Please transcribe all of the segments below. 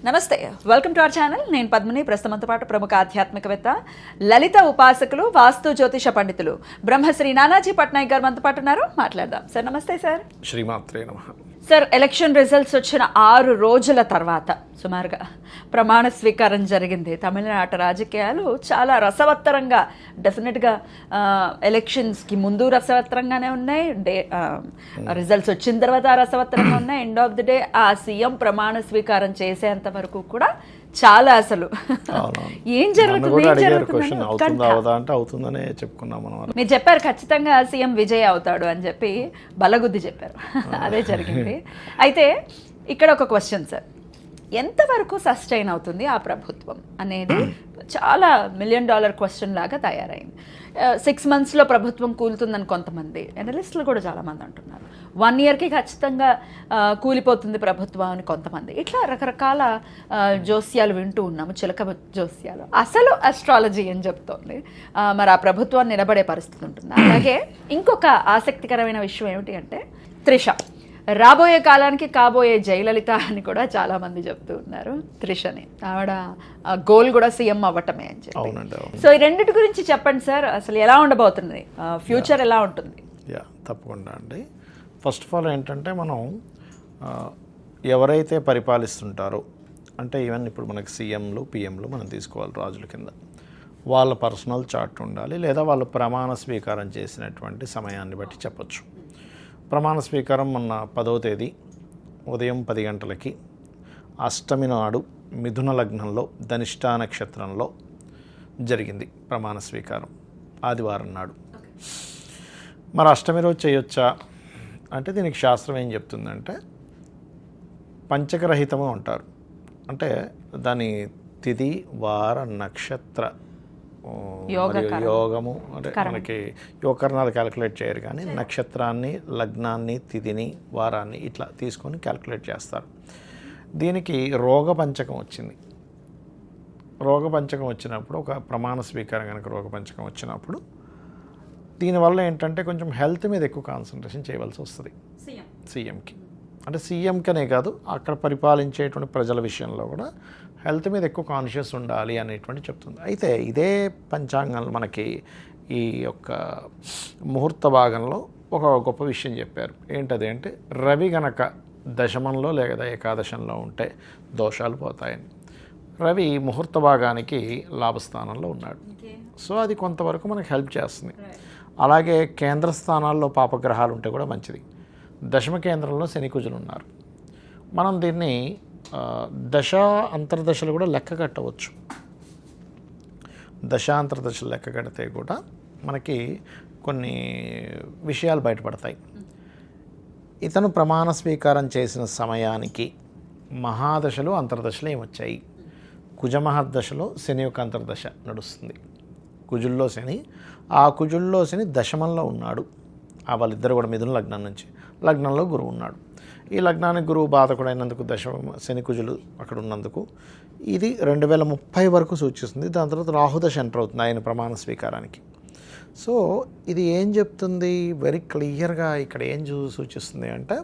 నమస్తే, welcome to our channel. నేను పద్మిని. ప్రస్తుతంతో పాటు ప్రముఖ ఆధ్యాత్మికవేత్త, లలిత ఉపాసకులు, వాస్తు జ్యోతిష పండితులు బ్రహ్మశ్రీ నానాజీ పట్నాయక్ గారు మనతో పాటు ఉన్నారు. మాట్లాడదాం. సార్ నమస్తే. సార్ శ్రీమాత్రే నమః. సార్, ఎలక్షన్ రిజల్ట్స్ వచ్చిన 6 రోజుల తర్వాత సుమారుగా ప్రమాణ స్వీకారం జరిగింది. తమిళనాట రాజకీయాలు చాలా రసవత్తరంగా, డెఫినెట్గా ఎలక్షన్స్కి ముందు రసవత్తరంగానే ఉన్నాయి, రిజల్ట్స్ వచ్చిన తర్వాత రసవత్తరంగా ఉన్నాయి. ఎండ్ ఆఫ్ ది డే ఆ సీఎం ప్రమాణ స్వీకారం చేసేంత వరకు కూడా చాలా అసలు ఏం జరుగుతుంది మీరు చెప్పారు, ఖచ్చితంగా సీఎం విజయ్ అవుతాడు అని చెప్పి బలగుద్ది చెప్పారు. అదే జరిగింది. అయితే ఇక్కడ ఒక క్వశ్చన్ సార్, ఎంతవరకు సస్టైన్ అవుతుంది ఆ ప్రభుత్వం అనేది చాలా $1 మిలియన్ క్వశ్చన్ లాగా తయారైంది. 6 monthsలో ప్రభుత్వం కూలుతుందని కొంతమంది ఎనలిస్టులు కూడా చాలామంది అంటున్నారు. 1 yearకి ఖచ్చితంగా కూలిపోతుంది ప్రభుత్వం అని కొంతమంది. ఇట్లా రకరకాల జోస్యాలు వింటూ ఉన్నాము, చిలక జోస్యాలు. అసలు అస్ట్రాలజీ ఏం చెప్తోంది? మరి ఆ ప్రభుత్వం నిలబడే పరిస్థితి ఉంటుంది. అలాగే ఇంకొక ఆసక్తికరమైన విషయం ఏమిటి అంటే, త్రిష రాబోయే కాలానికి కాబోయే జయలలిత అని కూడా చాలా మంది చెప్తూ ఉన్నారు. త్రిషని ఆవిడ గోల్ కూడా సీఎం అవ్వటమే అని చెప్పి. సో ఈ రెండింటి గురించి చెప్పండి సార్, అసలు ఎలా ఉండబోతుంది, ఫ్యూచర్ ఎలా ఉంటుంది? తప్పకుండా అండి. ఫస్ట్ ఆఫ్ ఆల్ ఏంటంటే, మనం ఎవరైతే పరిపాలిస్తుంటారో, అంటే ఈవెన్ ఇప్పుడు మనకి సీఎంలు పిఎంలు మనం తీసుకోవాలి రాజుల కింద, వాళ్ళ పర్సనల్ చార్ట్ ఉండాలి, లేదా వాళ్ళు ప్రమాణ స్వీకారం చేసినటువంటి సమయాన్ని బట్టి చెప్పచ్చు. ప్రమాణ స్వీకారం మొన్న 10వ తేదీ ఉదయం 10 గంటలకి అష్టమి నాడు మిథున లగ్నంలో ధనిష్టా నక్షత్రంలో జరిగింది ప్రమాణ స్వీకారం, ఆదివారం నాడు. మరి అష్టమి రోజు చేయొచ్చా అంటే, దీనికి శాస్త్రం ఏం చెప్తుందంటే, పంచకరహితము అంటారు. అంటే దాని తిథి, వార, నక్షత్ర, యోగము, అంటే మనకి యోగకరణాలు క్యాలిక్యులేట్ చేయరు, కానీ నక్షత్రాన్ని, లగ్నాన్ని, తిథిని, వారాన్ని ఇట్లా తీసుకొని క్యాలిక్యులేట్ చేస్తారు. దీనికి రోగపంచకం వచ్చింది. రోగపంచకం వచ్చినప్పుడు, ఒక ప్రమాణ స్వీకారం కనుక రోగపంచకం వచ్చినప్పుడు, దీనివల్ల ఏంటంటే కొంచెం హెల్త్ మీద ఎక్కువ కాన్సన్ట్రేషన్ చేయవలసి వస్తుంది సీఎంకి. అంటే సీఎంకనే కాదు, అక్కడ పరిపాలించేటువంటి ప్రజల విషయంలో కూడా హెల్త్ మీద ఎక్కువ కాన్షియస్ ఉండాలి అనేటువంటి చెప్తుంది. అయితే ఇదే పంచాంగంలో మనకి ఈ యొక్క ముహూర్త భాగంలో ఒక గొప్ప విషయం చెప్పారు. ఏంటది అంటే, రవి గనక దశమంలో లేదా ఏకాదశంలో ఉంటే దోషాలు పోతాయని. రవి ముహూర్త భాగానికి లాభస్థానంలో ఉన్నాడు. సో అది కొంతవరకు మనకు హెల్ప్ చేస్తుంది. అలాగే కేంద్ర స్థానాల్లో పాపగ్రహాలు ఉంటే కూడా మంచిది. దశమ కేంద్రంలో శని కుజులు ఉన్నారు. మనం దీన్ని దశ అంతర్దశలు కూడా లెక్క కట్టవచ్చు. దశాంతర్దశలు లెక్క కడితే కూడా మనకి కొన్ని విషయాలు బయటపడతాయి. ఇతను ప్రమాణ స్వీకారం చేసిన సమయానికి మహాదశలు, అంతర్దశలు ఏమొచ్చాయి? కుజమహర్దశలో శని యొక్క అంతర్దశ నడుస్తుంది. కుజుల్లో శని, ఆ కుజుల్లో శని దశమంలో ఉన్నాడు. వాళ్ళిద్దరు కూడా మిథున లగ్నం నుంచి, లగ్నంలో గురువు ఉన్నాడు. ఈ లగ్నానికి గురువు బాధకుడైనందుకు, శని కుజులు అక్కడ ఉన్నందుకు ఇది 2030 వరకు సూచిస్తుంది. దాని తర్వాత రాహుదశ ఎంటర్ అవుతుంది ఆయన ప్రమాణ స్వీకారానికి. సో ఇది ఏం చెప్తుంది? వెరీ క్లియర్గా ఇక్కడ ఏం సూచిస్తుంది అంటే,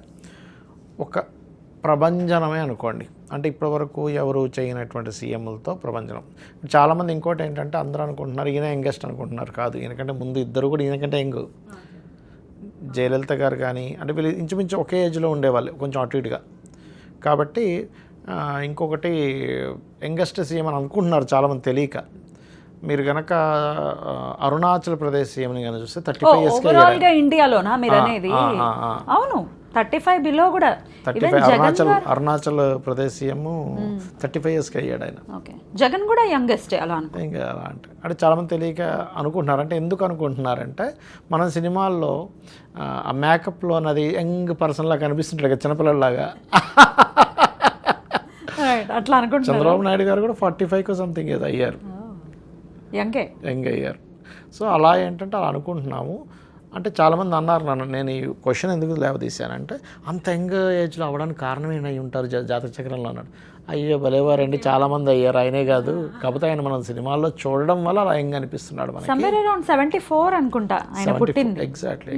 ఒక ప్రభంజనమే అనుకోండి. అంటే ఇప్పటివరకు ఎవరు చేయనటువంటి సీఎంలతో ప్రభంజనం. చాలామంది ఇంకోటి ఏంటంటే, అందరూ అనుకుంటున్నారు ఈయన యంగెస్ట్ అనుకుంటున్నారు. కాదు, ఈయనకంటే ముందు ఇద్దరు కూడా ఈయనకంటే యంగ్. జయలలిత గారు కానీ, అంటే వీళ్ళు ఇంచుమించు ఒకే ఏజ్లో ఉండేవాళ్ళు, కొంచెం అటు ఇటుగా. కాబట్టి ఇంకొకటి యంగెస్ట్ సీఎం అని అనుకుంటున్నారు చాలామంది తెలియక. మీరు కనుక అరుణాచల్ ప్రదేశ్ సీఎంని కనుక చూస్తే 35 years ఇండియాలోనా మీరు అనేది? అవును, 35 బిలో కూడా. అరుణాచల్ ప్రదేశ్ సీఎం 35 years అయ్యాడు ఆయన. జగన్ కూడా యంగెస్ట్ అలా అంటే చాలామంది తెలియక అనుకుంటున్నారు. అంటే ఎందుకు అనుకుంటున్నారంటే, మన సినిమాల్లో ఆ మేకప్లో అన్నది యంగ్ పర్సన్లా కనిపిస్తుంటాడు కదా, చిన్నపిల్లలాగా. అట్లా అనుకుంటున్నారు. చంద్రబాబు నాయుడు గారు కూడా 45 సంథింగ్ ఏదో అయ్యారు, యంగ్ అయ్యారు. సో అలా ఏంటంటే అలా అనుకుంటున్నాము. అంటే చాలామంది అన్నారు నన్ను, నేను ఈ క్వశ్చన్ ఎందుకు లేవదీశానంటే, అంత యంగ్ ఏజ్లో అవ్వడానికి కారణం ఏమై ఉంటారు జాతక చక్రంలో అన్నాడు. అయ్యో భలేవారండి, చాలామంది అయ్యారు, ఆయనే కాదు. కాకపోతే ఆయన మనం సినిమాల్లో చూడడం వల్ల అలా యంగ్ అనిపిస్తున్నాడు మనకి. 74 అనుకుంటా ఆయన పుట్టింది. ఎగ్జాక్ట్లీ.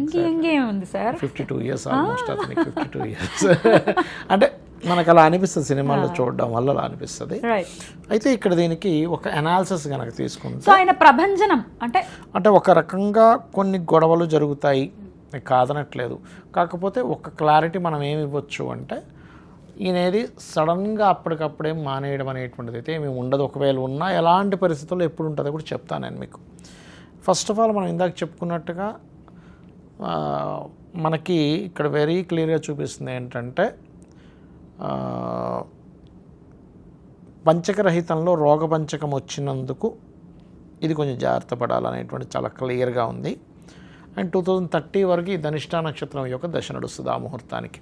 52 years ఆల్మోస్ట్ అతనికి 52 years. అంటే మనకు అలా అనిపిస్తుంది, సినిమాల్లో చూడడం వల్ల అలా అనిపిస్తుంది. రైట్. అయితే ఇక్కడ దీనికి ఒక అనాలిసిస్ కనుక తీసుకుంటే, సో ఆయన ప్రభంజనం అంటే ఒక రకంగా కొన్ని గొడవలు జరుగుతాయి, కాదనట్లేదు. కాకపోతే ఒక క్లారిటీ మనం ఏమి ఇవ్వచ్చు అంటే, ఈయనేది సడన్గా అప్పటికప్పుడే మానేయడం అనేటువంటిది అయితే ఏమి ఉండదు. ఒకవేళ ఉన్నా ఎలాంటి పరిస్థితుల్లో ఎప్పుడు ఉంటుందో కూడా చెప్తాను నేను మీకు. ఫస్ట్ ఆఫ్ ఆల్ మనం ఇందాక చెప్పుకున్నట్టుగా మనకి ఇక్కడ వెరీ క్లియర్గా చూపిస్తుంది ఏంటంటే, పంచకరహితంలో రోగపంచకం వచ్చినందుకు ఇది కొంచెం జాగ్రత్త పడాలనేటువంటి చాలా క్లియర్గా ఉంది. అండ్ 2030 వరకు ఈ ధనిష్ఠా నక్షత్రం యొక్క దశ నడుస్తుంది ఆ ముహూర్తానికి.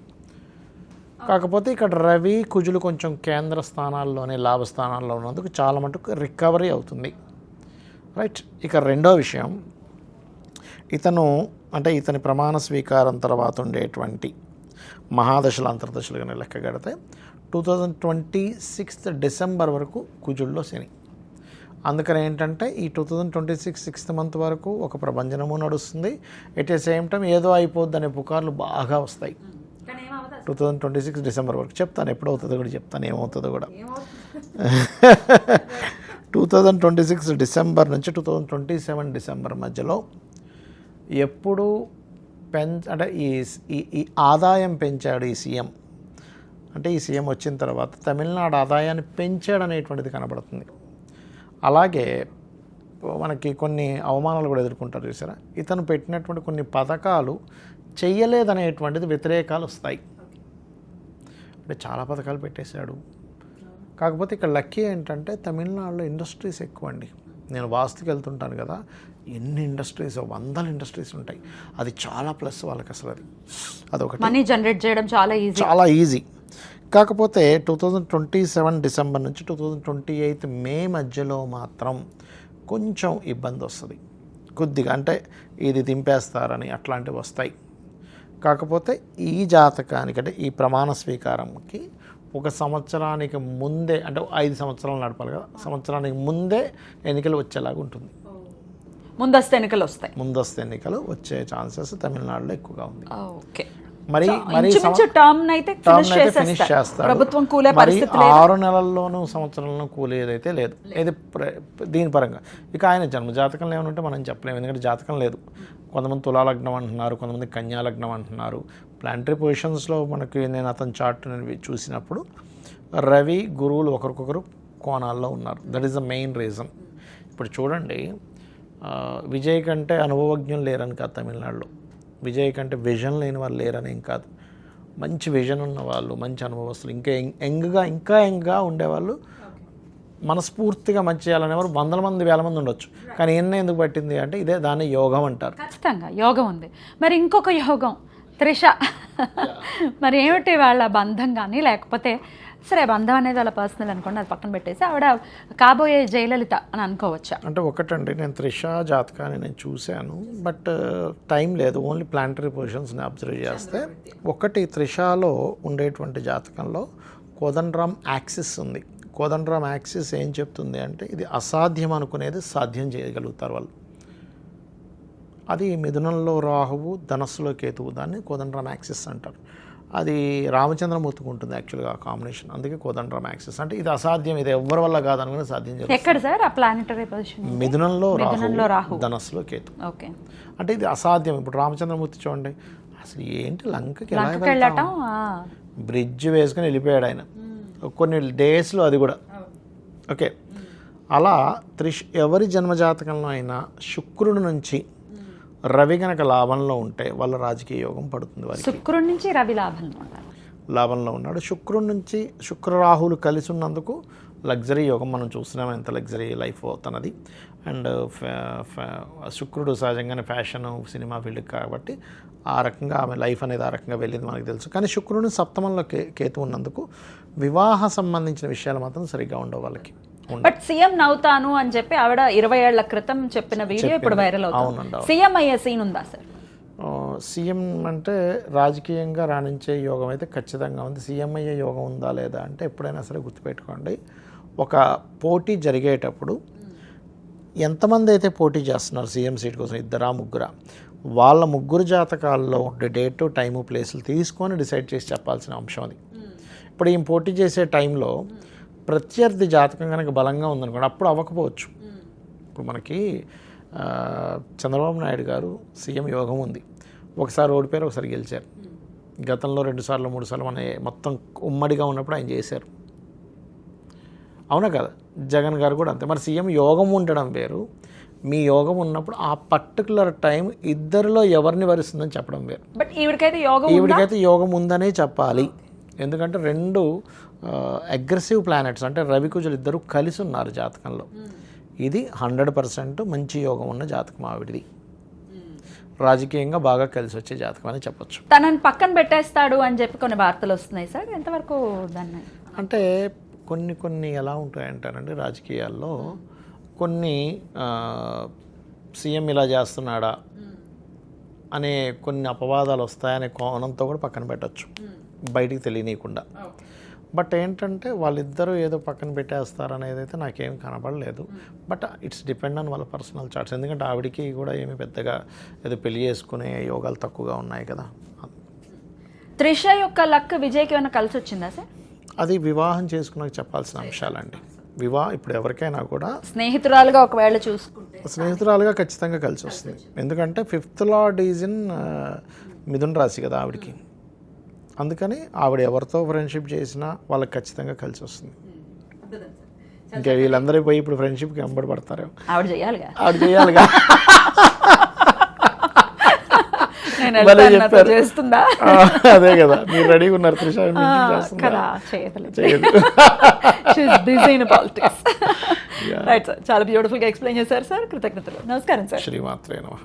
కాకపోతే ఇక్కడ రవి కుజులు కొంచెం కేంద్ర స్థానాల్లోనే లాభస్థానాల్లో ఉన్నందుకు చాలా మటుకు రికవరీ అవుతుంది. రైట్. ఇక రెండో విషయం, ఇతని ప్రమాణ స్వీకారం తర్వాత ఉండేటువంటి మహాదశలు అంతర్దశలు కానీ లెక్క కడితే 2026 డిసెంబర్ వరకు కుజుల్లో శని. అందుకని ఏంటంటే ఈ 2026 6th మంత్ వరకు ఒక ప్రభంజనము నడుస్తుంది. ఎట్ ఏ సేమ్ టైం ఏదో అయిపోద్ది అనే పుకార్లు బాగా వస్తాయి. 2026 డిసెంబర్ వరకు చెప్తాను, ఎప్పుడవుతుందో కూడా చెప్తాను, ఏమవుతుందో కూడా. 2026 డిసెంబర్ నుంచి 2027 డిసెంబర్ మధ్యలో ఎప్పుడు అంటే ఈ ఆదాయం పెంచాడు ఈ సీఎం, అంటే ఈ సీఎం వచ్చిన తర్వాత తమిళనాడు ఆదాయాన్ని పెంచాడు అనేటువంటిది కనబడుతుంది. అలాగే మనకి కొన్ని అవమానాలు కూడా ఎదుర్కొంటారు చూసారా. ఇతను పెట్టినటువంటి కొన్ని పథకాలు చెయ్యలేదనేటువంటిది వ్యతిరేకాలు వస్తాయి. అంటే చాలా పథకాలు పెట్టేశాడు. కాకపోతే ఇక్కడ లక్కీ ఏంటంటే తమిళనాడులో ఇండస్ట్రీస్ ఎక్కువ అండి. నేను వాస్తుకి వెళ్తుంటాను కదా, ఎన్ని ఇండస్ట్రీస్, 100 ఇండస్ట్రీస్ ఉంటాయి. అది చాలా ప్లస్ వాళ్ళకి. అసలు అదొకటి, మనీ జనరేట్ చేయడం చాలా ఈజీ. కాకపోతే 2027 డిసెంబర్ నుంచి 2028 మే మధ్యలో మాత్రం కొంచెం ఇబ్బంది వస్తుంది కొద్దిగా. అంటే ఇది దింపేస్తారని అట్లాంటివి వస్తాయి. కాకపోతే ఈ జాతకానికి అంటే ఈ ప్రమాణ స్వీకారంకి ఒక సంవత్సరానికి ముందే, అంటే 5 సంవత్సరాలు నడపాలి కదా, సంవత్సరానికి ముందే ఎన్నికలు వచ్చేలాగా ఉంటుంది. ముందస్తు ఎన్నికలు వచ్చే ఛాన్సెస్ తమిళనాడులో ఎక్కువగా ఉంది. ఓకే. మరి ఫినిష్ చేస్తారు. మరి 6 నెలల్లోనూ సంవత్సరంలో కూలేదైతే లేదు. ఇది దీని పరంగా. ఇక ఆయన జన్మజాతకంలో ఏమైనా ఉంటే మనం చెప్పలేము, ఎందుకంటే జాతకం లేదు. కొంతమంది తులాలగ్నం అంటున్నారు, కొంతమంది కన్యాలగ్నం అంటున్నారు. ప్లానటరీ పొజిషన్స్లో మనకి నేను అతని చార్ట్ చూసినప్పుడు రవి గురువులు ఒకరికొకరు కోణాల్లో ఉన్నారు. That is the main reason. ఇప్పుడు చూడండి, విజయ్ కంటే అనుభవజ్ఞులు లేరని కాదు తమిళనాడులో, విజయ్ కంటే విజన్ లేని వాళ్ళు లేరని ఏం కాదు. మంచి విజన్ ఉన్న వాళ్ళు, మంచి అనుభవస్తులు, ఇంకా యంగ్గా ఉండేవాళ్ళు, మనస్ఫూర్తిగా మంచి చేయాలనేవారు 100 మంది 1000 మంది ఉండొచ్చు. కానీ ఎందుకు పట్టింది అంటే ఇదే దాన్ని యోగం అంటారు. ఖచ్చితంగా యోగం ఉంది. మరి ఇంకొక యోగం త్రిష, మరి ఏమిటి వాళ్ళ బంధం కానీ, లేకపోతే సరే బంధం అనేది వాళ్ళ పర్సనల్ అనుకోండి, అది పక్కన పెట్టేసి ఆవిడ కాబోయే జయలలిత అని అనుకోవచ్చా? అంటే ఒకటండి, నేను త్రిష జాతకాన్ని నేను చూశాను, బట్ టైం లేదు. ఓన్లీ ప్లానటరీ పొజిషన్స్ని అబ్జర్వ్ చేస్తే ఒకటి త్రిషలో ఉండేటువంటి జాతకంలో కోదండరామ్ యాక్సిస్ ఉంది. కోదండరామ్ యాక్సిస్ ఏం చెప్తుంది అంటే ఇది అసాధ్యం అనుకునేది సాధ్యం చేయగలుగుతారు వాళ్ళు. అది మిథునంలో రాహువు, ధనస్సులో కేతువు, దాన్ని కోదండరామ్ యాక్సిస్ అంటారు. అది రామచంద్రమూర్తికి ఉంటుంది యాక్చువల్గా ఆ కాంబినేషన్. అందుకే కోదండరామ్ యాక్సిస్. అంటే ఇది అసాధ్యం, ఇది ఎవరి వల్ల కాదనుకుని సాధ్యం చేస్తారు. ఎక్కడ సార్ ఆ ప్లానటరీ పొజిషన్? మిథునంలో రాహువు, ధనస్సులో కేతు. ఓకే. అంటే ఇది అసాధ్యం. ఇప్పుడు రామచంద్రమూర్తి చూడండి, అసలు ఏంటి లంకకి బ్రిడ్జ్ వేసుకొని వెళ్ళిపోయాడు ఆయన కొన్ని డేస్లో, అది కూడా. ఓకే. అలా ఎవరి జన్మజాతకంలో అయినా శుక్రుడి నుంచి రవి కనుక లాభంలో ఉంటే వాళ్ళ రాజకీయ యోగం పడుతుంది. వారికి శుక్రుడి నుంచి రవి లాభంలో ఉన్నాడు. శుక్రుడి నుంచి శుక్రరాహులు కలిసి ఉన్నందుకు లగ్జరీ యోగం మనం చూస్తున్నాం, ఎంత లగ్జరీ లైఫ్ అవుతున్నది. అండ్ శుక్రుడు సహజంగానే ఫ్యాషన్, సినిమా ఫీల్డ్ కాబట్టి ఆ రకంగా ఆమె లైఫ్ అనేది ఆ రకంగా వెళ్ళింది మనకు తెలుసు. కానీ శుక్రుడిని సప్తమంలో కేతు ఉన్నందుకు వివాహ సంబంధించిన విషయాలు మాత్రం సరిగ్గా ఉండవు వాళ్ళకి. బట్ సీఎం నవ్వుతాను అని చెప్పి ఆవిడ 20 ఏళ్ల క్రితం చెప్పిన వీడియో ఇప్పుడు వైరల్ అవుతుంది. సీఎం అయ్యే సీన్ ఉందా సార్? సీఎం అంటే రాజకీయంగా రాణించే యోగం అయితే ఖచ్చితంగా ఉంది. సీఎం అయ్యే యోగం ఉందా లేదా అంటే ఎప్పుడైనా సరే గుర్తుపెట్టుకోండి, ఒక పోటీ జరిగేటప్పుడు ఎంతమంది అయితే పోటీ చేస్తున్నారు సీఎం సీట్ కోసం, 2-3, వాళ్ళ 3 జాతకాల్లో ఉండే డేటు, టైము, ప్లేసులు తీసుకొని డిసైడ్ చేసి చెప్పాల్సిన అంశం అది. ఇప్పుడు ఈయన పోటీ చేసే టైంలో ప్రత్యర్థి జాతకం కనుక బలంగా ఉందనుకోండి అప్పుడు అవ్వకపోవచ్చు. ఇప్పుడు మనకి చంద్రబాబు నాయుడు గారు సీఎం యోగం ఉంది, ఒకసారి ఓడిపోయారు, ఒకసారి గెలిచారు. గతంలో 2 సార్లు 3 సార్లు మన మొత్తం ఉమ్మడిగా ఉన్నప్పుడు ఆయన చేశారు, అవునా కదా. జగన్ గారు కూడా అంతే. మరి సీఎం యోగం ఉండడం వేరు, మీ యోగం ఉన్నప్పుడు ఆ పర్టికులర్ టైం ఇద్దరిలో ఎవరిని వరిస్తుందని చెప్పడం వేరు. బట్ ఈవిడికైతే యోగం ఉందనే చెప్పాలి. ఎందుకంటే 2 అగ్రెసివ్ ప్లానెట్స్ అంటే రవి కుజులు ఇద్దరు కలిసి ఉన్నారు జాతకంలో. ఇది 100% మంచి యోగం ఉన్న జాతకం ఆవిడిది. రాజకీయంగా బాగా కలిసి వచ్చే జాతకం అని చెప్పొచ్చు. తనని పక్కన పెట్టేస్తాడు అని చెప్పి కొన్ని వార్తలు వస్తున్నాయి సార్, ఎంతవరకు దాన్ని? అంటే కొన్ని ఎలా ఉంటాయంటారండి రాజకీయాల్లో, కొన్ని సీఎం ఇలా చేస్తున్నాడా అనే కొన్ని అపవాదాలు వస్తాయనే కోణంతో కూడా పక్కన పెట్టచ్చు, బయటికి తెలియనీయకుండా. బట్ ఏంటంటే వాళ్ళిద్దరూ ఏదో పక్కన పెట్టేస్తారు అనేది అయితే నాకేం కనపడలేదు. బట్ ఇట్స్ డిపెండ్ ఆన్ వాళ్ళ పర్సనల్ చార్ట్స్. ఎందుకంటే ఆవిడికి కూడా ఏమి పెద్దగా ఏదో పెళ్లి చేసుకునే యోగాలు తక్కువగా ఉన్నాయి కదా. త్రిష యొక్క లక్ విజయ్కి ఏమైనా కలిసి వచ్చిందా సార్? అది వివాహం చేసుకున్నాక చెప్పాల్సిన అంశాలండి. ఇప్పుడు ఎవరికైనా కూడా స్నేహితురాలుగా ఒకవేళ చూసుకుంటే స్నేహితురాలుగా ఖచ్చితంగా కలిసి వస్తుంది. ఎందుకంటే 5th లార్డ్ ఈజ్ ఇన్ మిథున రాశి కదా ఆవిడికి. అందుకని ఆవిడ ఎవరితో ఫ్రెండ్షిప్ చేసినా వాళ్ళకి ఖచ్చితంగా కలిసి వస్తుంది. ఇంకా వీళ్ళందరూ పోయి ఇప్పుడు ఫ్రెండ్షిప్కి వెంబడి పడతారు. ఆవిడ చేయాలిగా. చేస్తుందా? అదే కదా, మీరు రెడీగా ఉన్నారు త్రిష. చాలా బ్యూటిఫుల్ గా ఎక్స్ప్లెయిన్ చేశారు సార్, కృతజ్ఞతలు. నమస్కారం సార్. శ్రీమాత్రే నమః.